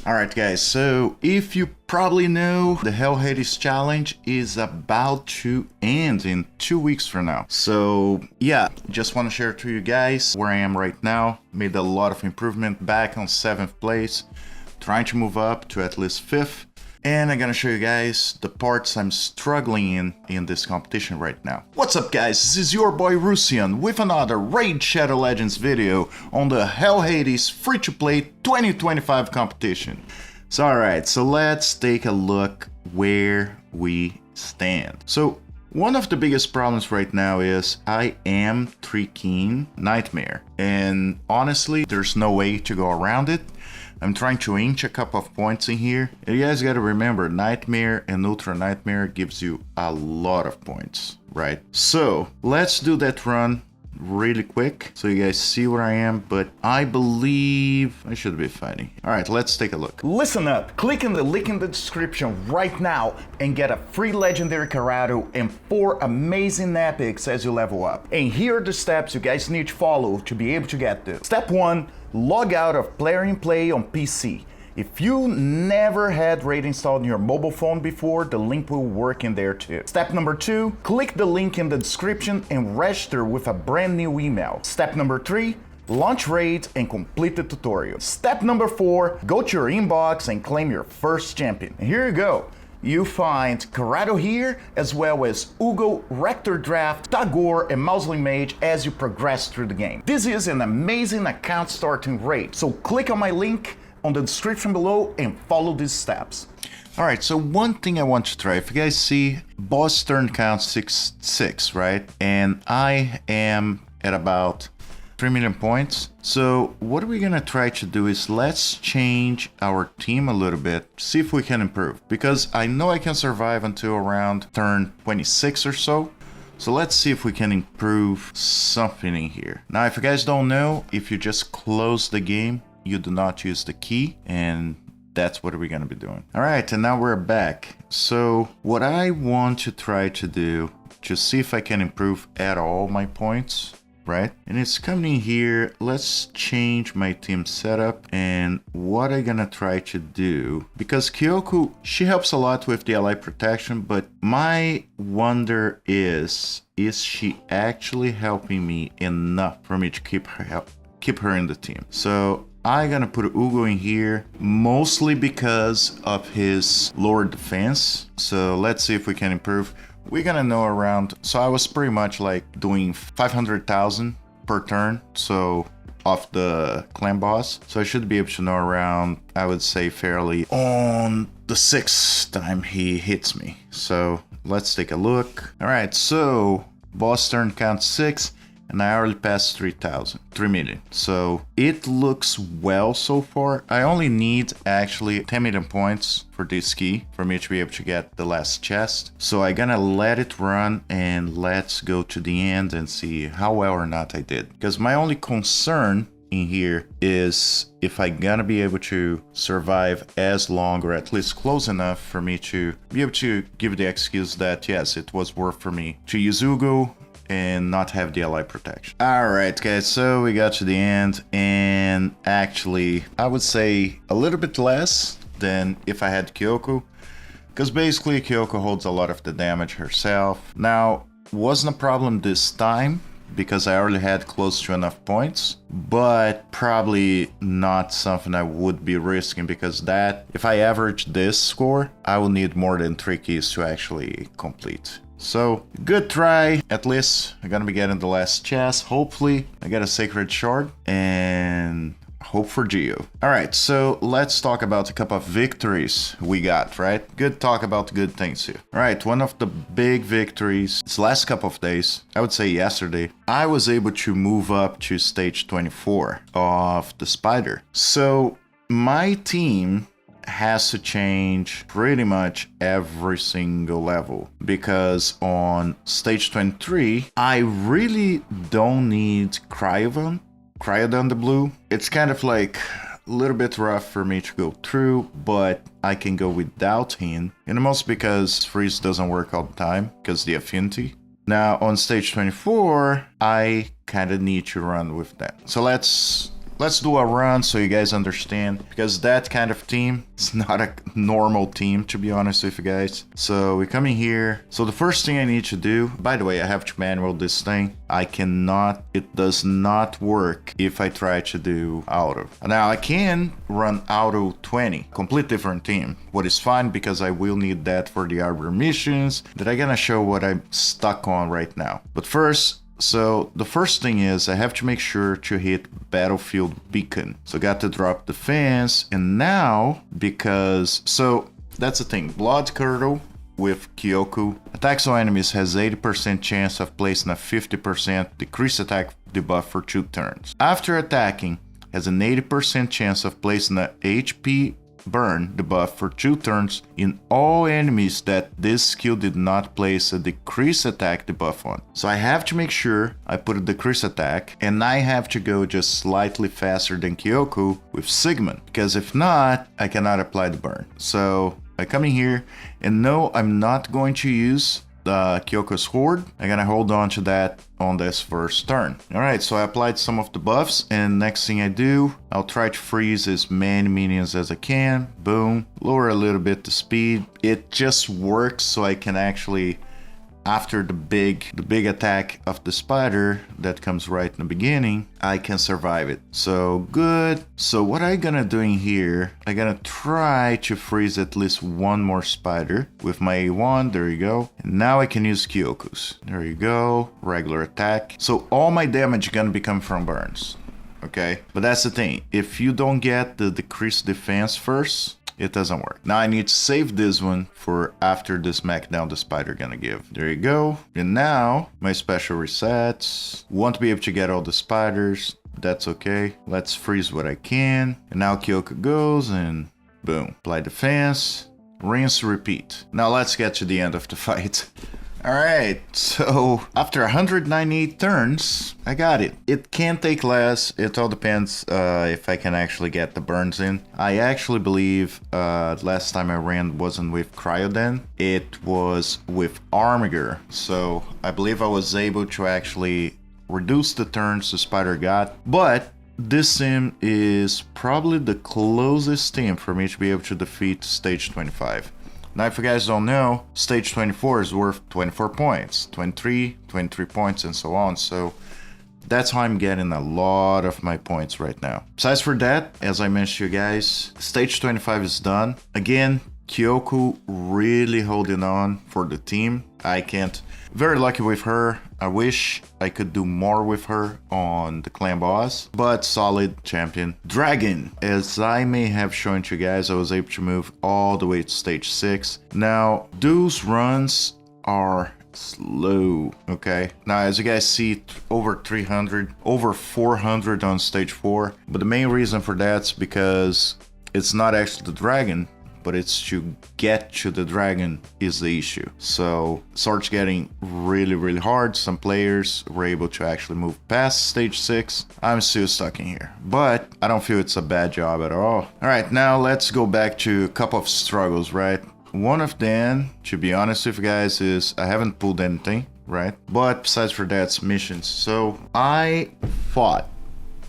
Alright guys, so if you probably know, the HellHades challenge is about to end in 2 weeks from now. So yeah, just want to share to you guys where I am right now. Made a lot of improvement, back on 7th place, trying to move up to at least 5th. And I'm gonna show you guys the parts I'm struggling in this competition right now. What's up guys, this is your boy Rusian with another Raid Shadow Legends video on the HellHades free-to-play 2025 competition. So alright, so let's take a look where we stand. So one of the biggest problems right now is I am 3-keying Nightmare, and honestly there's no way to go around it. I'm trying to inch a couple of points in here. And you guys gotta remember, Nightmare and Ultra Nightmare gives you a lot of points, right? So let's do that run really quick so you guys see where I am, but I believe I should be fighting. All right, let's take a look. Listen up, click in the link in the description right now and get a free legendary Karato and 4 amazing epics as you level up. And here are the steps you guys need to follow to be able to get this. Step 1, log out of Player in Play on PC. If you never had Raid installed on your mobile phone before, the link will work in there too. Step number 2, click the link in the description and register with a brand new email. Step number 3, launch Raid and complete the tutorial. Step number 4, go to your inbox and claim your first champion. And here you go. You find Karato here, as well as Uugo, Rector Drath, Tagoar, and Mausoleum Mage as you progress through the game. This is an amazing account starting Raid, so click on my link on the description below and follow these steps. Alright, so one thing I want to try, if you guys see, boss turn count 6, right? And I am at about 3 million points. So what we're gonna try to do is let's change our team a little bit, see if we can improve. Because I know I can survive until around turn 26 or so. So let's see if we can improve something in here. Now, if you guys don't know, if you just close the game, you do not use the key, and that's what we're gonna be doing. All right, and now we're back. So what I want to try to do, to see if I can improve at all my points, right? And it's coming in here. Let's change my team setup, and what I'm gonna try to do, because Kyoko, she helps a lot with the ally protection, but my wonder is she actually helping me enough for me to keep her in the team? So I'm gonna put Uugo in here, mostly because of his lower defense. So let's see if we can improve. We're gonna know around, so I was pretty much like doing 500,000 per turn, so off the clan boss. So I should be able to know around, I would say fairly, on the 6th time he hits me. So let's take a look. All right, so boss turn count 6. And I already passed 3 million. So it looks well so far. I only need actually 10 million points for this key for me to be able to get the last chest. So I'm gonna let it run and let's go to the end and see how well or not I did. Because my only concern in here is if I'm gonna be able to survive as long or at least close enough for me to be able to give the excuse that yes, it was worth for me to use Uugo and not have the ally protection. Alright guys, so we got to the end, and actually I would say a little bit less than if I had Kyoko, because basically Kyoko holds a lot of the damage herself. Now, wasn't a problem this time because I already had close to enough points, but probably not something I would be risking, because that, if I average this score, I will need more than 3 keys to actually complete. So, good try. At least I'm gonna be getting the last chest. Hopefully, I get a Sacred Shard and hope for Geo. Alright, so let's talk about a couple of victories we got, right? Good talk about good things here. Alright, one of the big victories, this last couple of days, I would say yesterday, I was able to move up to stage 24 of the Spider. So, my team has to change pretty much every single level, because on stage 23 I really don't need Cryodon the blue. It's kind of like a little bit rough for me to go through, but I can go without him, and most because freeze doesn't work all the time because the affinity. Now on stage 24 I kind of need to run with that, so let's let's do a run so you guys understand, because that kind of team is not a normal team, to be honest with you guys. So we come in here. So the first thing I need to do, by the way, I have to manual this thing. I cannot, it does not work if I try to do auto. Now I can run auto 20, complete different team, what is fine because I will need that for the arbor missions that I'm gonna show what I'm stuck on right now. But first, so the first thing is I have to make sure to hit battlefield beacon. So got to drop the fence, and now because, so that's the thing, blood curdle with Kyoku attacks on enemies has 80% chance of placing a 50% decreased attack debuff for 2 turns. After attacking, has an 80% chance of placing a HP burn debuff for 2 turns in all enemies that this skill did not place a decreased attack debuff on. So I have to make sure I put a decreased attack, and I have to go just slightly faster than Kyoku with Sigmund, because if not, I cannot apply the burn. So I come in here, and no, I'm not going to use the Kyoku's Horde. I'm gonna hold on to that on this first turn. Alright, so I applied some of the buffs, and next thing I do, I'll try to freeze as many minions as I can. Boom. Lower a little bit the speed. It just works so I can actually, after the big attack of the spider that comes right in the beginning, I can survive it. So good. So what I'm gonna do in here, I'm gonna try to freeze at least one more spider with my A1. There you go. And now I can use Kyoku's. There you go. Regular attack. So all my damage is gonna be coming from burns. Okay, but that's the thing. If you don't get the decreased defense first, it doesn't work. Now I need to save this one for after the smackdown the spider gonna give. There you go. And now my special resets. Won't be able to get all the spiders. That's okay. Let's freeze what I can. And now Kyoku goes and boom. Apply defense. Rinse, repeat. Now let's get to the end of the fight. Alright, so after 198 turns, I got it. It can take less, it all depends if I can actually get the burns in. I actually believe last time I ran wasn't with Cryoden, it was with Armiger. So I believe I was able to actually reduce the turns the spider got, but this sim is probably the closest team for me to be able to defeat stage 25. Now, if you guys don't know, stage 24 is worth 24 points, 23 points, and so on. So that's how I'm getting a lot of my points right now. Besides for that, as I mentioned to you guys, stage 25 is done. Again, Kyoku really holding on for the team. I can't. Very lucky with her. I wish I could do more with her on the clan boss, but solid champion. Dragon, as I may have shown to you guys, I was able to move all the way to stage 6. Now, those runs are slow, okay? Now, as you guys see, over 300, over 400 on stage 4, but the main reason for that's because it's not actually the dragon, but it's to get to the dragon is the issue. So it starts getting really hard. Some players were able to actually move past stage 6. I'm still stuck in here, but I don't feel it's a bad job at all. All right, now let's go back to a couple of struggles, right? One of them, to be honest with you guys, is I haven't pulled anything, right? But besides for that, it's missions. So I fought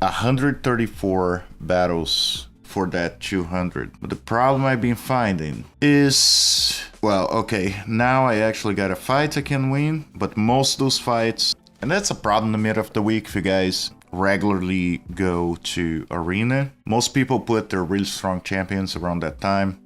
134 battles for that 200. But the problem I've been finding is, well, okay, now I actually got a fight I can win, but most of those fights, and that's a problem in the middle of the week if you guys regularly go to arena. Most people put their really strong champions around that time.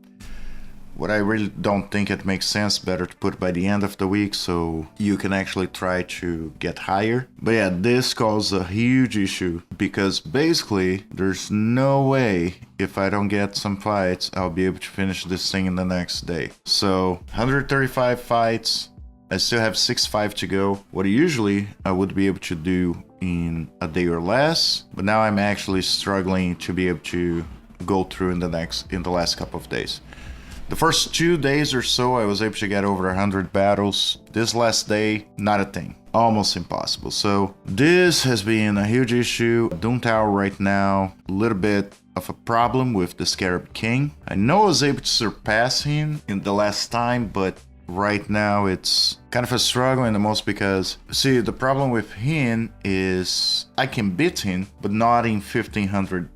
What I really don't think it makes sense, better to put by the end of the week so you can actually try to get higher. But yeah, this causes a huge issue because basically there's no way if I don't get some fights, I'll be able to finish this thing in the next day. So 135 fights, I still have 65 to go. What usually I would be able to do in a day or less, but now I'm actually struggling to be able to go through in the last couple of days. The first 2 days or so, I was able to get over 100 battles. This last day, not a thing. Almost impossible. So this has been a huge issue. Doom Tower right now, a little bit of a problem with the Scarab King. I know I was able to surpass him in the last time, but right now it's kind of a struggle in the most because, see, the problem with him is I can beat him, but not in 1500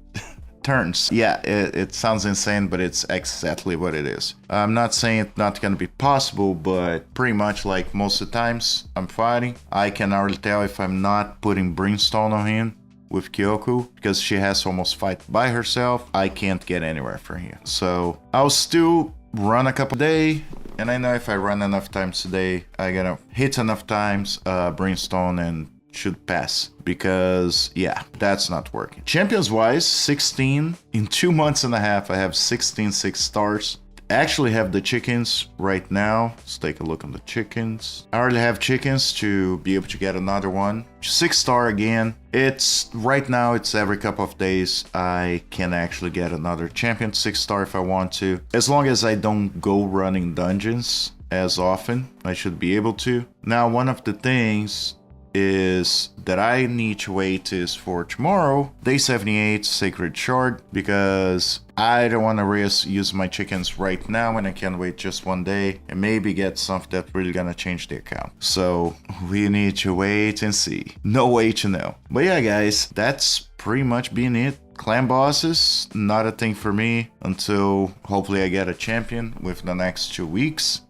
turns. Yeah, it sounds insane, but it's exactly what it is. I'm not saying it's not gonna be possible, but pretty much like most of the times I'm fighting, I can already tell if I'm not putting Brimstone on him with Kyoko, because she has to almost fight by herself. I can't get anywhere from here. So I'll still run a couple days, and I know if I run enough times today, I gotta hit enough times Brimstone and should pass, because yeah, that's not working. Champions wise, 16 in 2 months and a half. I have 16 6 stars. I actually have the chickens right now. Let's take a look on the chickens. I already have chickens to be able to get another one. 6 star again. It's right now, it's every couple of days I can actually get another champion 6 star if I want to, as long as I don't go running dungeons as often. I should be able to. Now, one of the things is that I need to wait is for tomorrow, day 78, Sacred Shard, because I don't want to use my chickens right now and I can wait just one day and maybe get something that's really gonna change the account. So we need to wait and see. No way to know. But yeah, guys, that's pretty much been it. Clan bosses, not a thing for me until hopefully I get a champion within the next 2 weeks.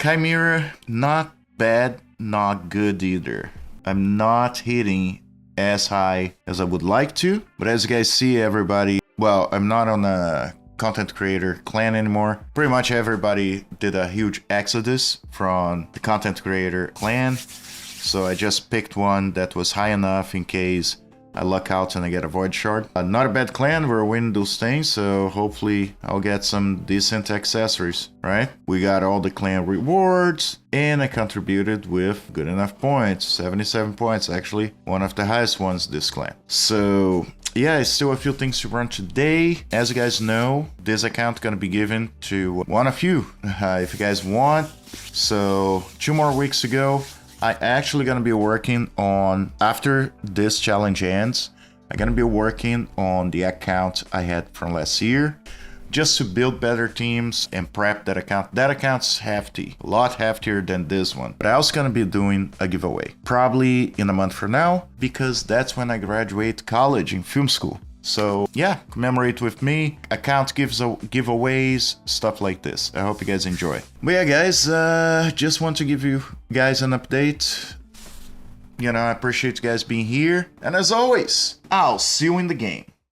Chimera, not bad, not good either. I'm not hitting as high as I would like to, but as you guys see, everybody, well, I'm not on a content creator clan anymore. Pretty much everybody did a huge exodus from the content creator clan, so I just picked one that was high enough in case I luck out and I get a void shard. Not a bad clan, we're winning those things, so hopefully I'll get some decent accessories, right? We got all the clan rewards, and I contributed with good enough points, 77 points, actually one of the highest ones this clan. So yeah, still a few things to run today. As you guys know, this account gonna be given to one of you if you guys want. So 2 more weeks to go. I actually gonna be working on, after this challenge ends, I'm gonna be working on the account I had from last year, just to build better teams and prep that account. That account's hefty, a lot heftier than this one. But I was gonna be doing a giveaway, probably in a month from now, because that's when I graduate college in film school. So yeah, commemorate with me, account giveaways, stuff like this. I hope you guys enjoy. But yeah, guys, just want to give you guys an update. You know, I appreciate you guys being here. And as always, I'll see you in the game.